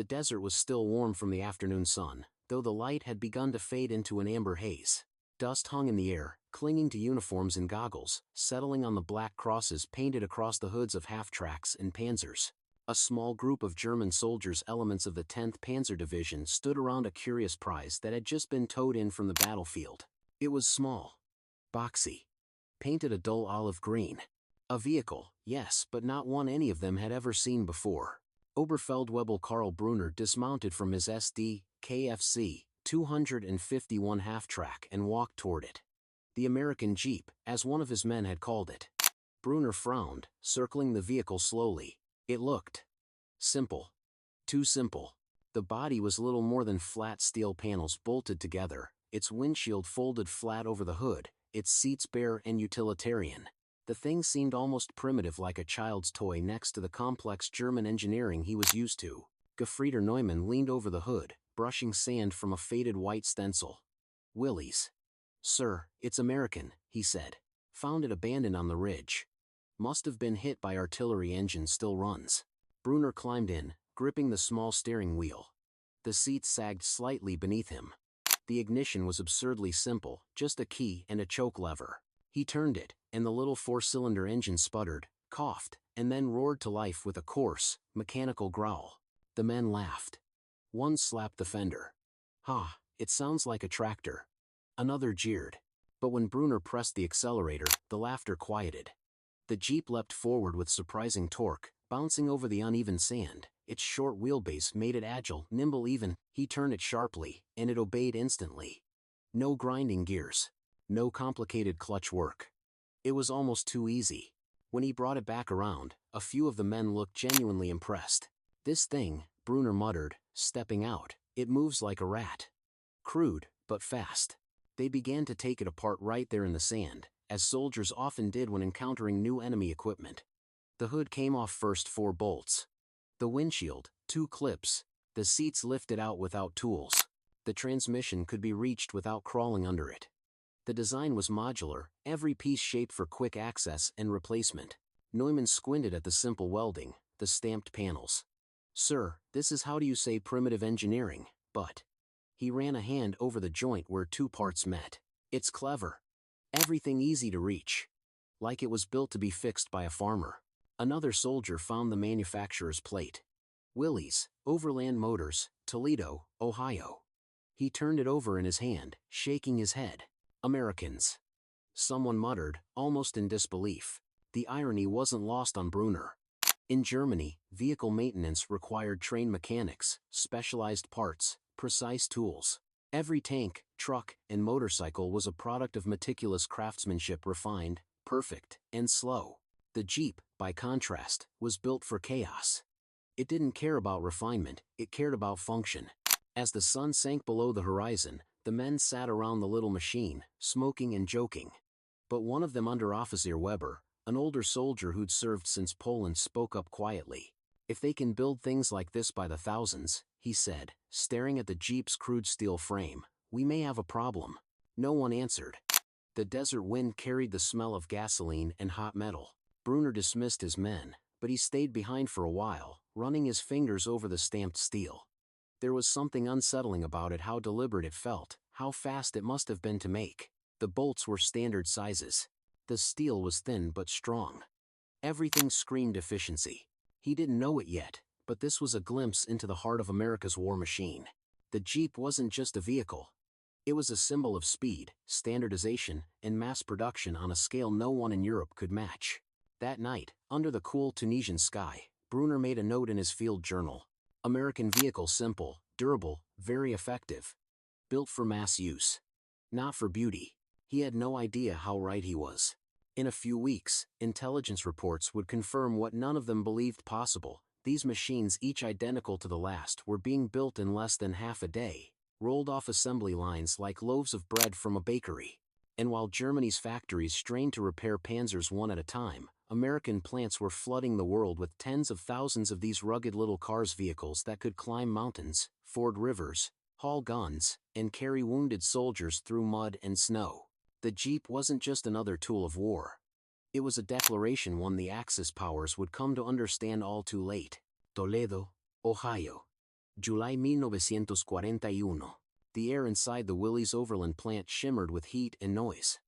The desert was still warm from the afternoon sun, though the light had begun to fade into an amber haze. Dust hung in the air, clinging to uniforms and goggles, settling on the black crosses painted across the hoods of half-tracks and panzers. A small group of German soldiers, elements of the 10th Panzer Division, stood around a curious prize that had just been towed in from the battlefield. It was small, boxy, painted a dull olive green. A vehicle, yes, but not one any of them had ever seen before. Oberfeldwebel Karl Brunner dismounted from his SD, KFC 251 half-track and walked toward it. The American Jeep, as one of his men had called it. Brunner frowned, circling the vehicle slowly. It looked simple. Too simple. The body was little more than flat steel panels bolted together, its windshield folded flat over the hood, its seats bare and utilitarian. The thing seemed almost primitive, like a child's toy next to the complex German engineering he was used to. Gefrieter Neumann leaned over the hood, brushing sand from a faded white stencil. "Willys. Sir, it's American," he said. "Found it abandoned on the ridge. Must have been hit by artillery, engine still runs." Brunner climbed in, gripping the small steering wheel. The seat sagged slightly beneath him. The ignition was absurdly simple, just a key and a choke lever. He turned it, and the little four-cylinder engine sputtered, coughed, and then roared to life with a coarse, mechanical growl. The men laughed. One slapped the fender. "Ha, it sounds like a tractor." Another jeered. But when Brunner pressed the accelerator, the laughter quieted. The Jeep leapt forward with surprising torque, bouncing over the uneven sand. Its short wheelbase made it agile, nimble even. He turned it sharply, and it obeyed instantly. No grinding gears. No complicated clutch work. It was almost too easy. When he brought it back around, a few of the men looked genuinely impressed. "This thing," Brunner muttered, stepping out, "it moves like a rat. Crude, but fast." They began to take it apart right there in the sand, as soldiers often did when encountering new enemy equipment. The hood came off first, 4 bolts. The windshield, 2 clips. The seats lifted out without tools. The transmission could be reached without crawling under it. The design was modular, every piece shaped for quick access and replacement. Neumann squinted at the simple welding, the stamped panels. "Sir, this is, how do you say, primitive engineering, but..." He ran a hand over the joint where 2 parts met. "It's clever. Everything easy to reach. Like it was built to be fixed by a farmer." Another soldier found the manufacturer's plate. Willys-Overland Motors, Toledo, Ohio. He turned it over in his hand, shaking his head. "Americans." Someone muttered, almost in disbelief. The irony wasn't lost on Brunner. In Germany, vehicle maintenance required trained mechanics, specialized parts, precise tools. Every tank, truck, and motorcycle was a product of meticulous craftsmanship, refined, perfect, and slow. The Jeep, by contrast, was built for chaos. It didn't care about refinement, it cared about function. As the sun sank below the horizon, the men sat around the little machine, smoking and joking. But one of them, Underoffizier Weber, an older soldier who'd served since Poland, spoke up quietly. "If they can build things like this by the thousands," he said, staring at the Jeep's crude steel frame, "we may have a problem." No one answered. The desert wind carried the smell of gasoline and hot metal. Brunner dismissed his men, but he stayed behind for a while, running his fingers over the stamped steel. There was something unsettling about it, how deliberate it felt, how fast it must have been to make. The bolts were standard sizes. The steel was thin but strong. Everything screamed efficiency. He didn't know it yet, but this was a glimpse into the heart of America's war machine. The Jeep wasn't just a vehicle. It was a symbol of speed, standardization, and mass production on a scale no one in Europe could match. That night, under the cool Tunisian sky, Brunner made a note in his field journal. "American vehicle, simple, durable, very effective. Built for mass use. Not for beauty." He had no idea how right he was. In a few weeks, intelligence reports would confirm what none of them believed possible. These machines, each identical to the last, were being built in less than half a day, rolled off assembly lines like loaves of bread from a bakery. And while Germany's factories strained to repair panzers one at a time, American plants were flooding the world with tens of thousands of these rugged little cars, vehicles that could climb mountains, ford rivers, haul guns, and carry wounded soldiers through mud and snow. The Jeep wasn't just another tool of war. It was a declaration, one the Axis powers would come to understand all too late. Toledo, Ohio. July 1941. The air inside the Willys-Overland plant shimmered with heat and noise.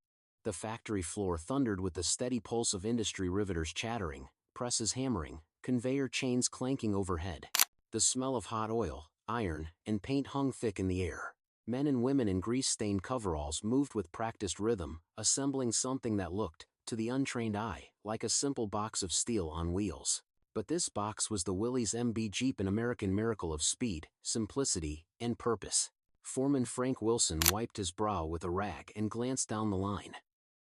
The factory floor thundered with the steady pulse of industry riveters chattering, presses hammering, conveyor chains clanking overhead. The smell of hot oil, iron, and paint hung thick in the air. Men and women in grease-stained coveralls moved with practiced rhythm, assembling something that looked, to the untrained eye, like a simple box of steel on wheels. But this box was the Willys-MB Jeep, an American miracle of speed, simplicity, and purpose. Foreman Frank Wilson wiped his brow with a rag and glanced down the line.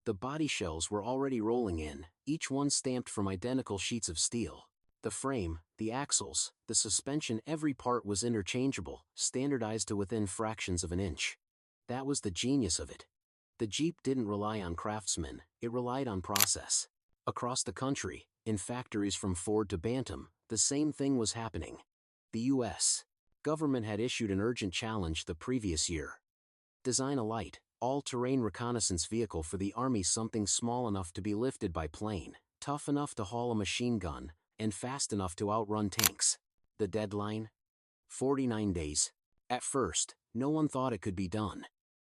The body shells were already rolling in, each one stamped from identical sheets of steel. The frame, the axles, the suspension, every part was interchangeable, standardized to within fractions of an inch. That was the genius of it. The Jeep didn't rely on craftsmen, it relied on process. Across the country, in factories from Ford to Bantam, the same thing was happening. The U.S. government had issued an urgent challenge the previous year. Design a light, all-terrain reconnaissance vehicle for the Army, something small enough to be lifted by plane, tough enough to haul a machine gun, and fast enough to outrun tanks. The deadline? 49 days. At first, no one thought it could be done.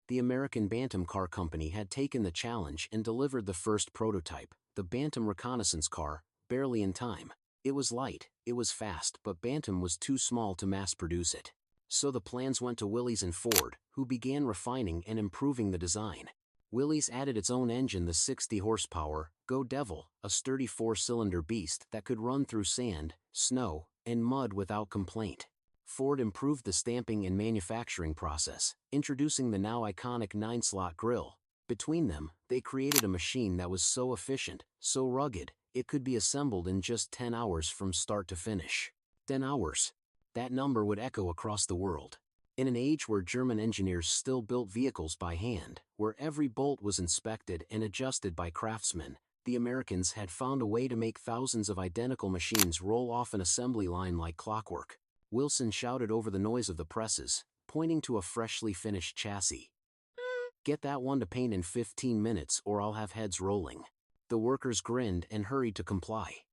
The American Bantam Car Company had taken the challenge and delivered the first prototype, the Bantam reconnaissance car, barely in time. It was light, it was fast, but Bantam was too small to mass-produce it. So the plans went to Willys and Ford, who began refining and improving the design. Willys added its own engine, the 60 horsepower, Go Devil, a sturdy 4-cylinder beast that could run through sand, snow, and mud without complaint. Ford improved the stamping and manufacturing process, introducing the now iconic 9-slot grille. Between them, they created a machine that was so efficient, so rugged, it could be assembled in just 10 hours from start to finish. 10 hours. That number would echo across the world. In an age where German engineers still built vehicles by hand, where every bolt was inspected and adjusted by craftsmen, the Americans had found a way to make thousands of identical machines roll off an assembly line like clockwork. Wilson shouted over the noise of the presses, pointing to a freshly finished chassis. "Get that one to paint in 15 minutes or I'll have heads rolling." The workers grinned and hurried to comply.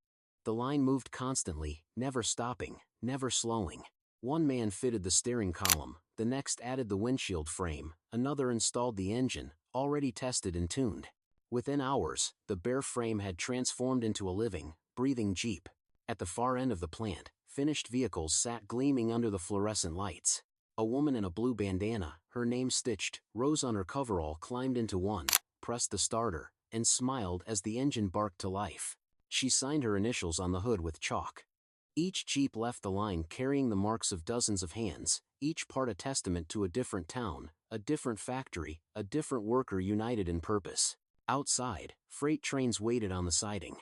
The line moved constantly, never stopping, never slowing. One man fitted the steering column, the next added the windshield frame, another installed the engine, already tested and tuned. Within hours, the bare frame had transformed into a living, breathing Jeep. At the far end of the plant, finished vehicles sat gleaming under the fluorescent lights. A woman in a blue bandana, her name stitched, rose on her coverall, climbed into one, pressed the starter, and smiled as the engine barked to life. She signed her initials on the hood with chalk. Each Jeep left the line carrying the marks of dozens of hands, each part a testament to a different town, a different factory, a different worker united in purpose. Outside, freight trains waited on the siding.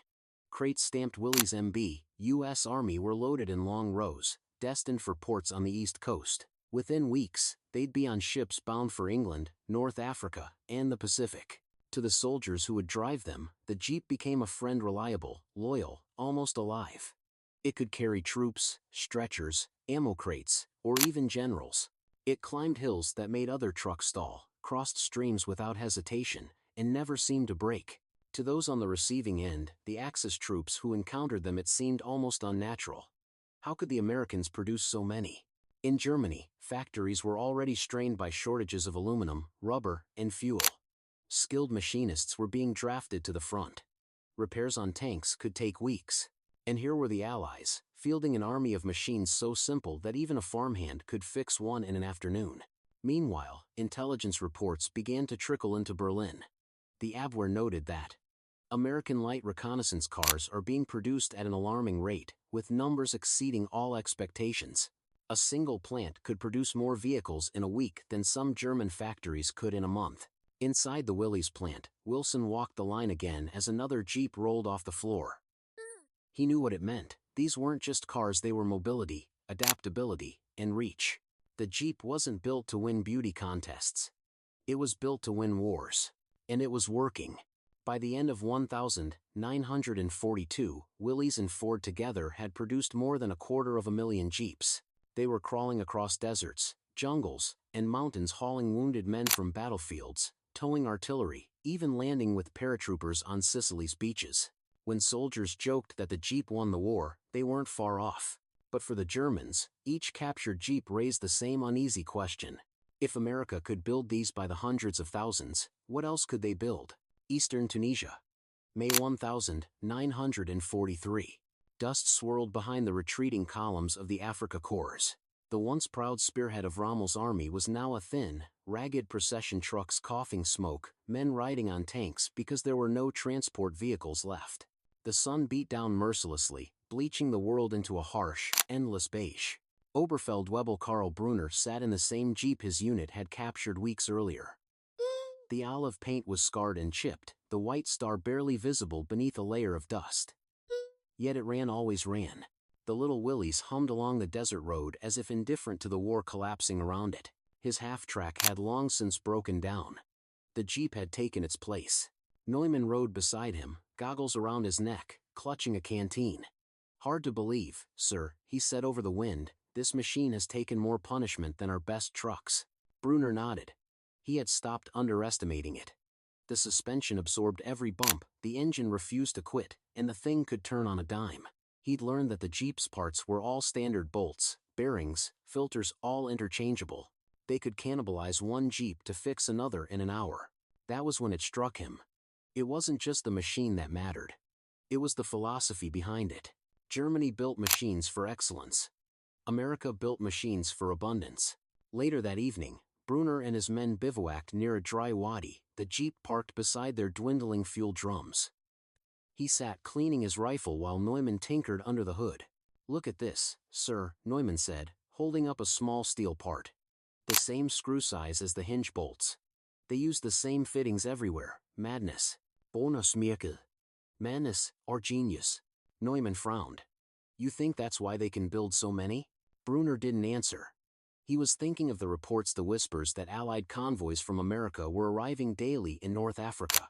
Crates stamped Willys-MB, U.S. Army were loaded in long rows, destined for ports on the East Coast. Within weeks, they'd be on ships bound for England, North Africa, and the Pacific. To the soldiers who would drive them, the Jeep became a friend, reliable, loyal, almost alive. It could carry troops, stretchers, ammo crates, or even generals. It climbed hills that made other trucks stall, crossed streams without hesitation, and never seemed to break. To those on the receiving end, the Axis troops who encountered them, it seemed almost unnatural. How could the Americans produce so many? In Germany, factories were already strained by shortages of aluminum, rubber, and fuel. Skilled machinists were being drafted to the front. Repairs on tanks could take weeks. And here were the Allies, fielding an army of machines so simple that even a farmhand could fix one in an afternoon. Meanwhile, intelligence reports began to trickle into Berlin. The Abwehr noted that American light reconnaissance cars are being produced at an alarming rate, with numbers exceeding all expectations. A single plant could produce more vehicles in a week than some German factories could in a month. Inside the Willys plant, Wilson walked the line again as another Jeep rolled off the floor. He knew what it meant. These weren't just cars, they were mobility, adaptability, and reach. The Jeep wasn't built to win beauty contests. It was built to win wars. And it was working. By the end of 1942, Willys and Ford together had produced more than 250,000 Jeeps. They were crawling across deserts, jungles, and mountains, hauling wounded men from battlefields, towing artillery, even landing with paratroopers on Sicily's beaches. When soldiers joked that the Jeep won the war, they weren't far off. But for the Germans, each captured Jeep raised the same uneasy question. If America could build these by the hundreds of thousands, what else could they build? Eastern Tunisia. May 1943. Dust swirled behind the retreating columns of the Afrika Korps. The once proud spearhead of Rommel's army was now a thin, ragged procession, trucks coughing smoke, men riding on tanks because there were no transport vehicles left. The sun beat down mercilessly, bleaching the world into a harsh, endless beige. Oberfeldwebel Karl Brunner sat in the same Jeep his unit had captured weeks earlier. The olive paint was scarred and chipped, the white star barely visible beneath a layer of dust. Yet it always ran. The little Willys hummed along the desert road as if indifferent to the war collapsing around it. His half-track had long since broken down. The Jeep had taken its place. Neumann rode beside him, goggles around his neck, clutching a canteen. "Hard to believe, sir," he said over the wind, "this machine has taken more punishment than our best trucks." Brunner nodded. He had stopped underestimating it. The suspension absorbed every bump, the engine refused to quit, and the thing could turn on a dime. He'd learned that the Jeep's parts were all standard bolts, bearings, filters, all interchangeable. They could cannibalize one Jeep to fix another in an hour. That was when it struck him. It wasn't just the machine that mattered. It was the philosophy behind it. Germany built machines for excellence. America built machines for abundance. Later that evening, Brunner and his men bivouacked near a dry wadi, the Jeep parked beside their dwindling fuel drums. He sat cleaning his rifle while Neumann tinkered under the hood. "Look at this, sir," Neumann said, holding up a small steel part. "The same screw size as the hinge bolts. They use the same fittings everywhere." Madness. Bonus Miracle. Madness, or genius? Neumann frowned. "You think that's why they can build so many?" Brunner didn't answer. He was thinking of the reports, the whispers that Allied convoys from America were arriving daily in North Africa.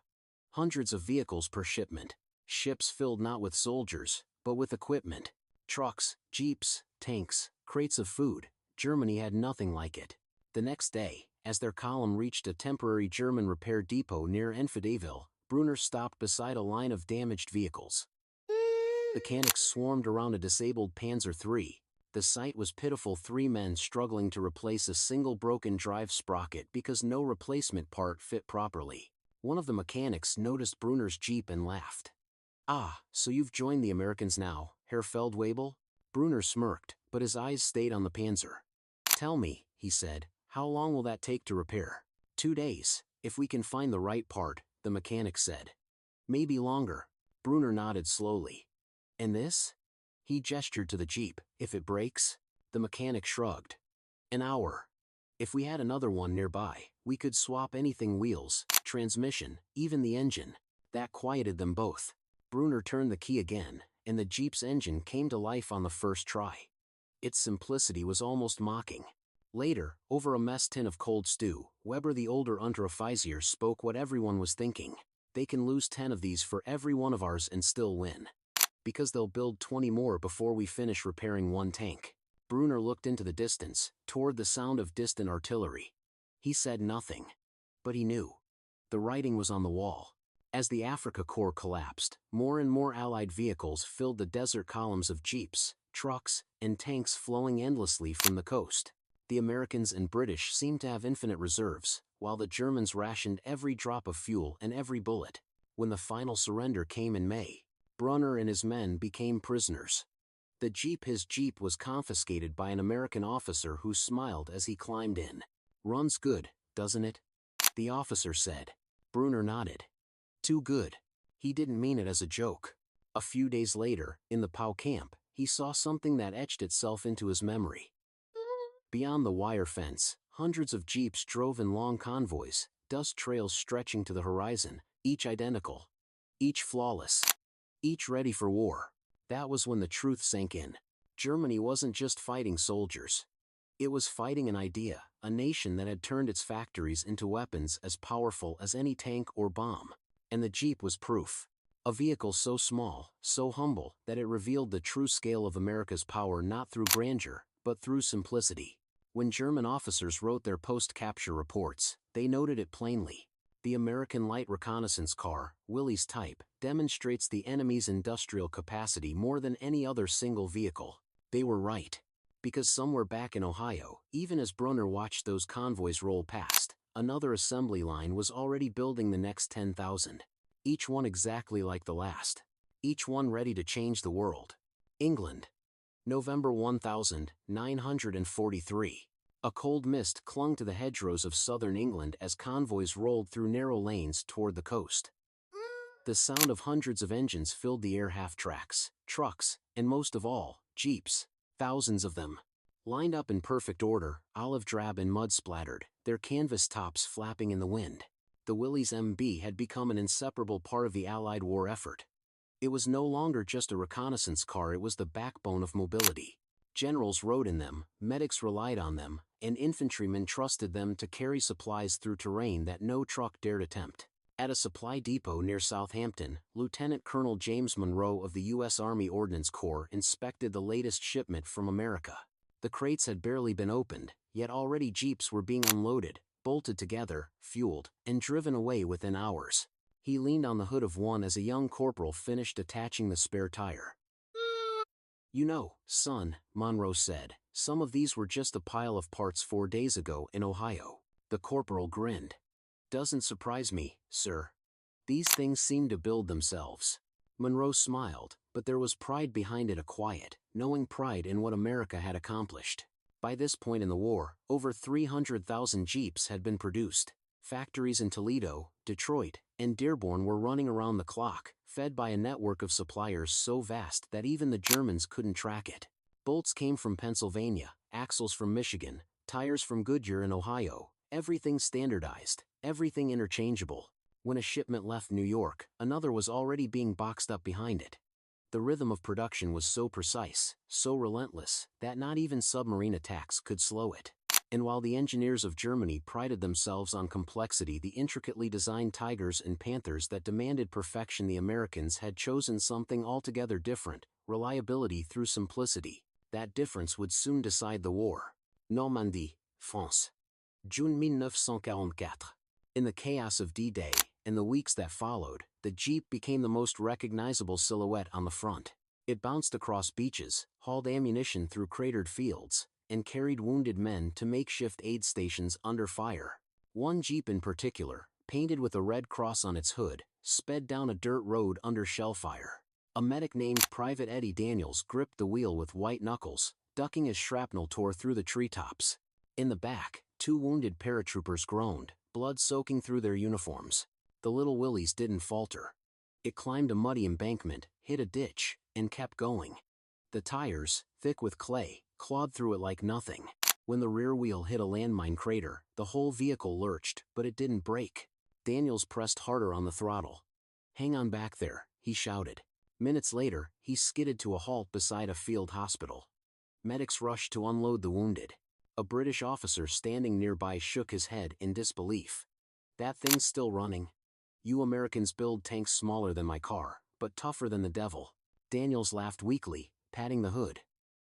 Hundreds of vehicles per shipment. Ships filled not with soldiers, but with equipment. Trucks, jeeps, tanks, crates of food. Germany had nothing like it. The next day, as their column reached a temporary German repair depot near Enfideville, Brunner stopped beside a line of damaged vehicles. Mechanics swarmed around a disabled Panzer III. The sight was pitiful, 3 men struggling to replace a single broken drive sprocket because no replacement part fit properly. One of the mechanics noticed Brunner's Jeep and laughed. "Ah, so you've joined the Americans now, Herr Feldwebel?" Brunner smirked, but his eyes stayed on the Panzer. "Tell me," he said, "how long will that take to repair?" 2 days, if we can find the right part," the mechanic said. "Maybe longer." Brunner nodded slowly. "And this?" He gestured to the Jeep. "If it breaks?" The mechanic shrugged. "An hour. If we had another one nearby, we could swap anything: wheels, transmission, even the engine." That quieted them both. Brunner turned the key again, and the Jeep's engine came to life on the first try. Its simplicity was almost mocking. Later, over a mess tin of cold stew, Weber the older Unteroffizier spoke what everyone was thinking. "They can lose 10 of these for every one of ours and still win. Because they'll build 20 more before we finish repairing one tank." Brunner looked into the distance, toward the sound of distant artillery. He said nothing. But he knew. The writing was on the wall. As the Afrika Korps collapsed, more and more Allied vehicles filled the desert columns of jeeps, trucks, and tanks flowing endlessly from the coast. The Americans and British seemed to have infinite reserves, while the Germans rationed every drop of fuel and every bullet. When the final surrender came in May, Brunner and his men became prisoners. His Jeep was confiscated by an American officer who smiled as he climbed in. "Runs good, doesn't it?" the officer said. Brunner nodded. "Too good." He didn't mean it as a joke. A few days later, in the POW camp, he saw something that etched itself into his memory. Beyond the wire fence, hundreds of jeeps drove in long convoys, dust trails stretching to the horizon, each identical, each flawless, each ready for war. That was when the truth sank in. Germany wasn't just fighting soldiers. It was fighting an idea, a nation that had turned its factories into weapons as powerful as any tank or bomb. And the Jeep was proof. A vehicle so small, so humble, that it revealed the true scale of America's power not through grandeur, but through simplicity. When German officers wrote their post-capture reports, they noted it plainly. The American light reconnaissance car, Willys type, demonstrates the enemy's industrial capacity more than any other single vehicle. They were right. Because somewhere back in Ohio, even as Brunner watched those convoys roll past, another assembly line was already building the next 10,000. Each one exactly like the last. Each one ready to change the world. England. November 1943. A cold mist clung to the hedgerows of southern England as convoys rolled through narrow lanes toward the coast. The sound of hundreds of engines filled the air, half-tracks, trucks, and most of all, jeeps. Thousands of them. Lined up in perfect order, olive drab and mud-splattered, their canvas tops flapping in the wind. The Willys-MB had become an inseparable part of the Allied war effort. It was no longer just a reconnaissance car, it was the backbone of mobility. Generals rode in them, medics relied on them, and infantrymen trusted them to carry supplies through terrain that no truck dared attempt. At a supply depot near Southampton, Lieutenant Colonel James Monroe of the U.S. Army Ordnance Corps inspected the latest shipment from America. The crates had barely been opened, yet already jeeps were being unloaded, bolted together, fueled, and driven away within hours. He leaned on the hood of one as a young corporal finished attaching the spare tire. "You know, son," Monroe said, "some of these were just a pile of parts 4 days ago in Ohio." The corporal grinned. "Doesn't surprise me, sir. These things seem to build themselves." Monroe smiled, but there was pride behind it, a quiet, knowing pride in what America had accomplished. By this point in the war, over 300,000 Jeeps had been produced. Factories in Toledo, Detroit, and Dearborn were running around the clock, fed by a network of suppliers so vast that even the Germans couldn't track it. Bolts came from Pennsylvania, axles from Michigan, tires from Goodyear in Ohio, everything standardized, everything interchangeable. When a shipment left New York, another was already being boxed up behind it. The rhythm of production was so precise, so relentless, that not even submarine attacks could slow it. And while the engineers of Germany prided themselves on complexity, the intricately designed Tigers and Panthers that demanded perfection, the Americans had chosen something altogether different: reliability through simplicity. That difference would soon decide the war. Normandie, France. June 1944. In the chaos of D-Day, and the weeks that followed, the Jeep became the most recognizable silhouette on the front. It bounced across beaches, hauled ammunition through cratered fields, and carried wounded men to makeshift aid stations under fire. One Jeep in particular, painted with a red cross on its hood, sped down a dirt road under shell fire. A medic named Private Eddie Daniels gripped the wheel with white knuckles, ducking as shrapnel tore through the treetops. In the back, 2 wounded paratroopers groaned, blood soaking through their uniforms. The little Willys didn't falter. It climbed a muddy embankment, hit a ditch, and kept going. The tires, thick with clay, clawed through it like nothing. When the rear wheel hit a landmine crater, the whole vehicle lurched, but it didn't break. Daniels pressed harder on the throttle. "Hang on back there," he shouted. Minutes later, he skidded to a halt beside a field hospital. Medics rushed to unload the wounded. A British officer standing nearby shook his head in disbelief. "That thing's still running. You Americans build tanks smaller than my car, but tougher than the devil." Daniels laughed weakly, patting the hood.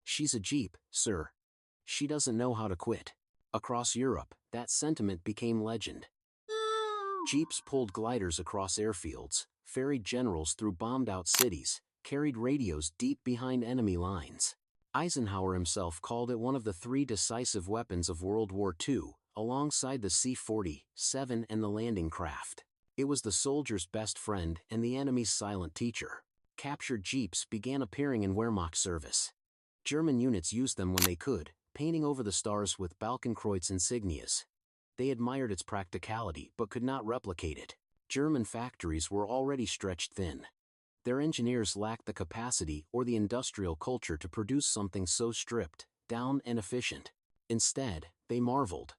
"She's a Jeep, sir. She doesn't know how to quit." Across Europe, that sentiment became legend. Jeeps pulled gliders across airfields, ferried generals through bombed-out cities, carried radios deep behind enemy lines. Eisenhower himself called it one of the 3 decisive weapons of World War II, alongside the C-47 and the landing craft. It was the soldier's best friend and the enemy's silent teacher. Captured Jeeps began appearing in Wehrmacht service. German units used them when they could, painting over the stars with Balkenkreuz insignias. They admired its practicality but could not replicate it. German factories were already stretched thin. Their engineers lacked the capacity or the industrial culture to produce something so stripped down and efficient. Instead, they marveled.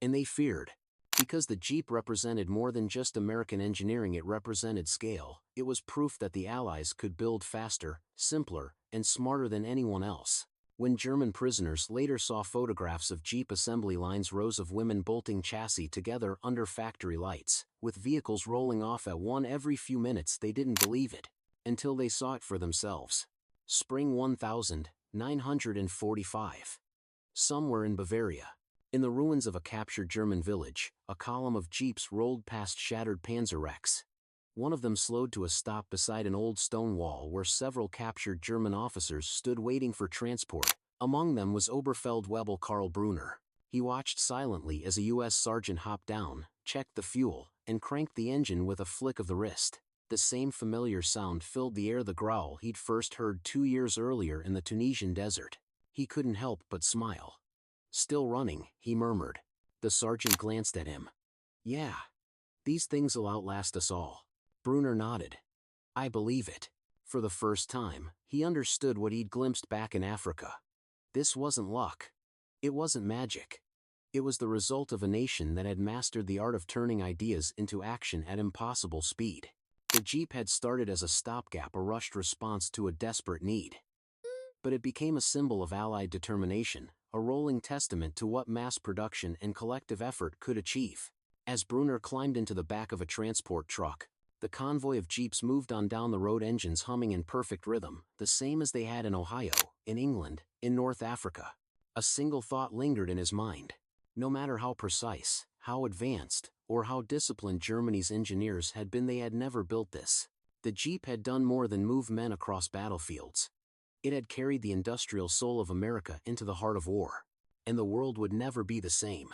And they feared. Because the Jeep represented more than just American engineering, it represented scale. It was proof that the Allies could build faster, simpler, and smarter than anyone else. When German prisoners later saw photographs of Jeep assembly lines, rows of women bolting chassis together under factory lights, with vehicles rolling off at one every few minutes, they didn't believe it. Until they saw it for themselves. Spring 1945. Somewhere in Bavaria. In the ruins of a captured German village, a column of Jeeps rolled past shattered Panzer wrecks. One of them slowed to a stop beside an old stone wall where several captured German officers stood waiting for transport. Among them was Oberfeldwebel Karl Brunner. He watched silently as a U.S. sergeant hopped down, checked the fuel, and cranked the engine with a flick of the wrist. The same familiar sound filled the air, the growl he'd first heard 2 years earlier in the Tunisian desert. He couldn't help but smile. "Still running," he murmured. The sergeant glanced at him. "Yeah. These things'll outlast us all." Brunner nodded. "I believe it." For the first time, he understood what he'd glimpsed back in Africa. This wasn't luck. It wasn't magic. It was the result of a nation that had mastered the art of turning ideas into action at impossible speed. The Jeep had started as a stopgap, a rushed response to a desperate need. But it became a symbol of Allied determination, a rolling testament to what mass production and collective effort could achieve. As Brunner climbed into the back of a transport truck, the convoy of Jeeps moved on down the road, engines humming in perfect rhythm, the same as they had in Ohio, in England, in North Africa. A single thought lingered in his mind. No matter how precise, how advanced, or how disciplined Germany's engineers had been, they had never built this. The Jeep had done more than move men across battlefields. It had carried the industrial soul of America into the heart of war. And the world would never be the same.